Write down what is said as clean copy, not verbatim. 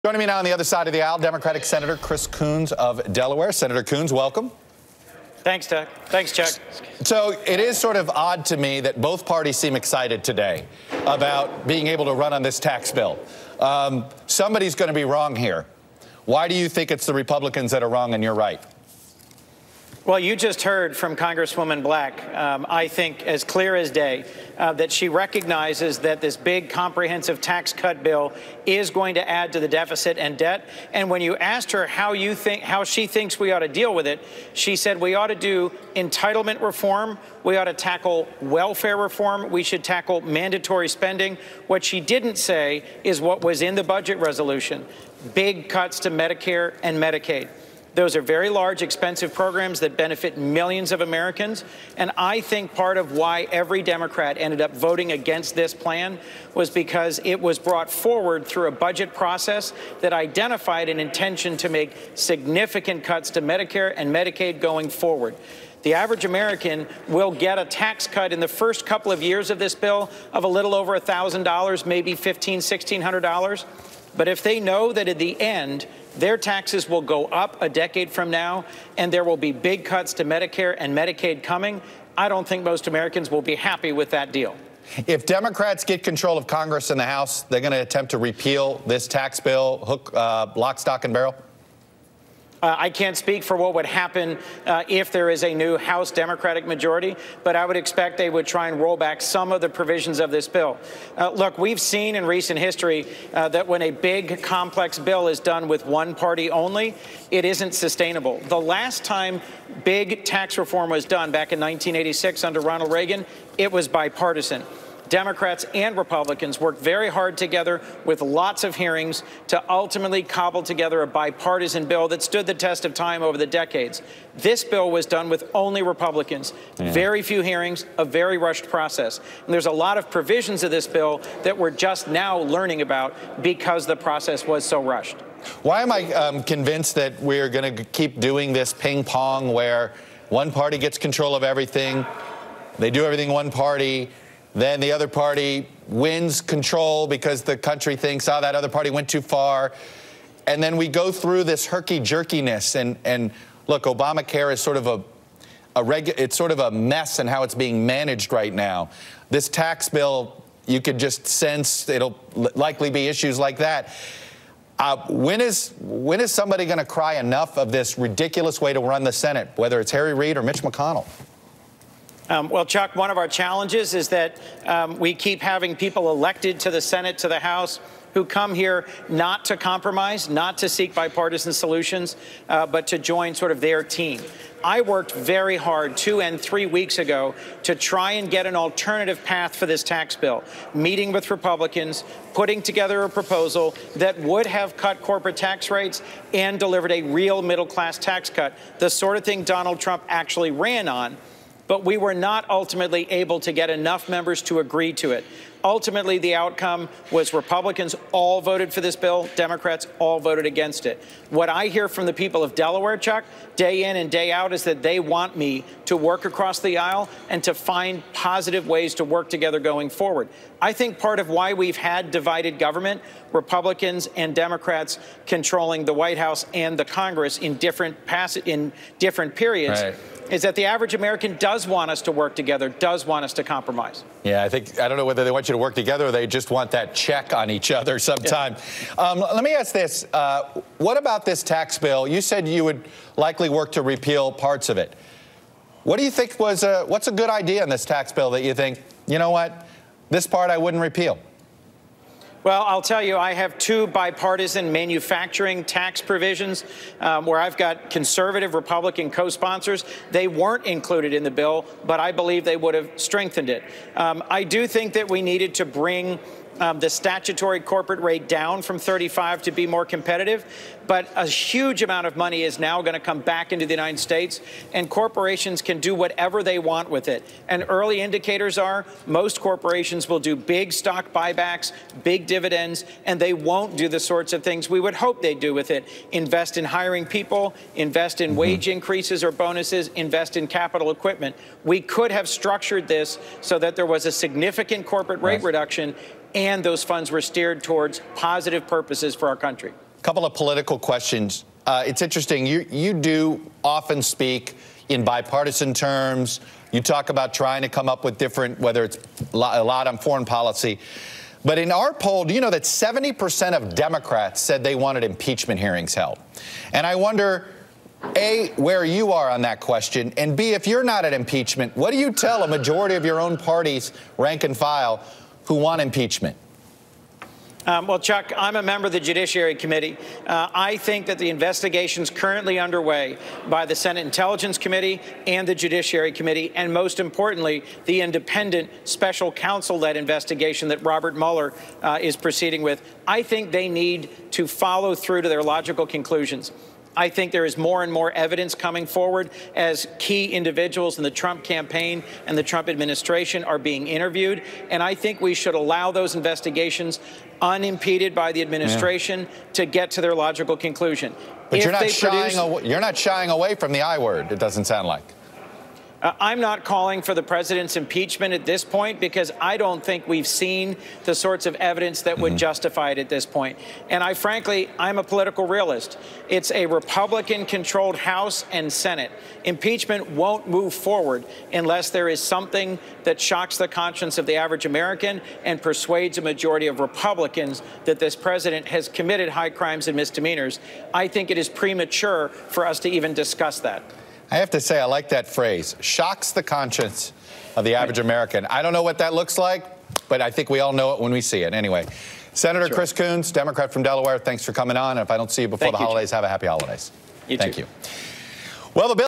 Joining me now on the other side of the aisle, Democratic Senator Chris Coons of Delaware. Senator Coons, welcome. Thanks, Chuck. Thanks, Chuck. So it is sort of odd to me that both parties seem excited today about being able to run on this tax bill. Somebody's going to be wrong here. Why do you think it's the Republicans that are wrong and you're right? Well, you just heard from Congresswoman Black, I think as clear as day, that she recognizes that this big comprehensive tax cut bill is going to add to the deficit and debt. And when you asked her how she thinks we ought to deal with it, she said we ought to do entitlement reform, we ought to tackle welfare reform, we should tackle mandatory spending. What she didn't say is what was in the budget resolution: big cuts to Medicare and Medicaid. Those are very large, expensive programs that benefit millions of Americans. And I think part of why every Democrat ended up voting against this plan was because it was brought forward through a budget process that identified an intention to make significant cuts to Medicare and Medicaid going forward. The average American will get a tax cut in the first couple of years of this bill of a little over $1,000, maybe $1,500, $1,600. But if they know that at the end, their taxes will go up a decade from now, and there will be big cuts to Medicare and Medicaid coming, I don't think most Americans will be happy with that deal. If Democrats get control of Congress and the House, they're going to attempt to repeal this tax bill, hook, lock, stock, and barrel? I can't speak for what would happen if there is a new House Democratic majority, but I would expect they would try and roll back some of the provisions of this bill. Look, we've seen in recent history that when a big, complex bill is done with one party only, it isn't sustainable. The last time big tax reform was done, back in 1986 under Ronald Reagan, it was bipartisan. Democrats and Republicans worked very hard together with lots of hearings to ultimately cobble together a bipartisan bill that stood the test of time over the decades. This bill was done with only Republicans. Very few hearings, a very rushed process. And there's a lot of provisions of this bill that we're just now learning about because the process was so rushed. Why am I convinced that we're going to keep doing this ping pong where one party gets control of everything, they do everything one party, then the other party wins control because the country thinks, oh, that other party went too far. And then we go through this herky-jerkiness. And look, Obamacare is sort of it's sort of a mess in how it's being managed right now. This tax bill, you could just sense it'll likely be issues like that. When is somebody going to cry enough of this ridiculous way to run the Senate, whether it's Harry Reid or Mitch McConnell? Well, Chuck, one of our challenges is that we keep having people elected to the Senate, to the House, who come here not to compromise, not to seek bipartisan solutions, but to join sort of their team. I worked very hard 2 and 3 weeks ago to try and get an alternative path for this tax bill, meeting with Republicans, putting together a proposal that would have cut corporate tax rates and delivered a real middle-class tax cut, the sort of thing Donald Trump actually ran on. But we were not ultimately able to get enough members to agree to it. Ultimately, the outcome was Republicans all voted for this bill, Democrats all voted against it. What I hear from the people of Delaware, Chuck, day in and day out, is that they want me to work across the aisle and to find positive ways to work together going forward. I think part of why we've had divided government, Republicans and Democrats controlling the White House and the Congress in different periods, right, is that the average American does want us to work together, does want us to compromise. Yeah, I don't know whether they want you to work together or they just want that check on each other sometime. Yeah. Let me ask this. What about this tax bill? You said you would likely work to repeal parts of it. What do you think what's a good idea in this tax bill that you think, you know what, this part I wouldn't repeal? Well, I'll tell you, I have 2 bipartisan manufacturing tax provisions where I've got conservative Republican co-sponsors. They weren't included in the bill, but I believe they would have strengthened it. I do think that we needed to bring the statutory corporate rate down from 35 to be more competitive. But a huge amount of money is now going to come back into the United States, and corporations can do whatever they want with it. And early indicators are most corporations will do big stock buybacks, big dividends, and they won't do the sorts of things we would hope they do with it. Invest in hiring people, invest in wage increases or bonuses, invest in capital equipment. We could have structured this so that there was a significant corporate rate reduction and those funds were steered towards positive purposes for our country. couple of political questions. It's interesting. You do often speak in bipartisan terms. You talk about trying to come up with different, whether it's a lot on foreign policy. But in our poll, do you know that 70% of Democrats said they wanted impeachment hearings held? And I wonder, A, where you are on that question, and B, if you're not at impeachment, what do you tell a majority of your own party's rank and file who want impeachment? Well, Chuck, I'm a member of the Judiciary Committee. I think that the investigations currently underway by the Senate Intelligence Committee and the Judiciary Committee, and most importantly, the independent special counsel-led investigation that Robert Mueller is proceeding with, I think they need to follow through to their logical conclusions. I think there is more and more evidence coming forward as key individuals in the Trump campaign and the Trump administration are being interviewed. And I think we should allow those investigations unimpeded by the administration to get to their logical conclusion. But you're not shying away from the I word, it doesn't sound like. I'm not calling for the president's impeachment at this point because I don't think we've seen the sorts of evidence that would justify it at this point. And I'm a political realist. It's a Republican-controlled House and Senate. Impeachment won't move forward unless there is something that shocks the conscience of the average American and persuades a majority of Republicans that this president has committed high crimes and misdemeanors. I think it is premature for us to even discuss that. I have to say, I like that phrase, shocks the conscience of the average American. I don't know what that looks like, but I think we all know it when we see it. Anyway, Senator Chris Coons, Democrat from Delaware, thanks for coming on. And if I don't see you before the holidays, have a happy holidays. Thank you. Well, the bill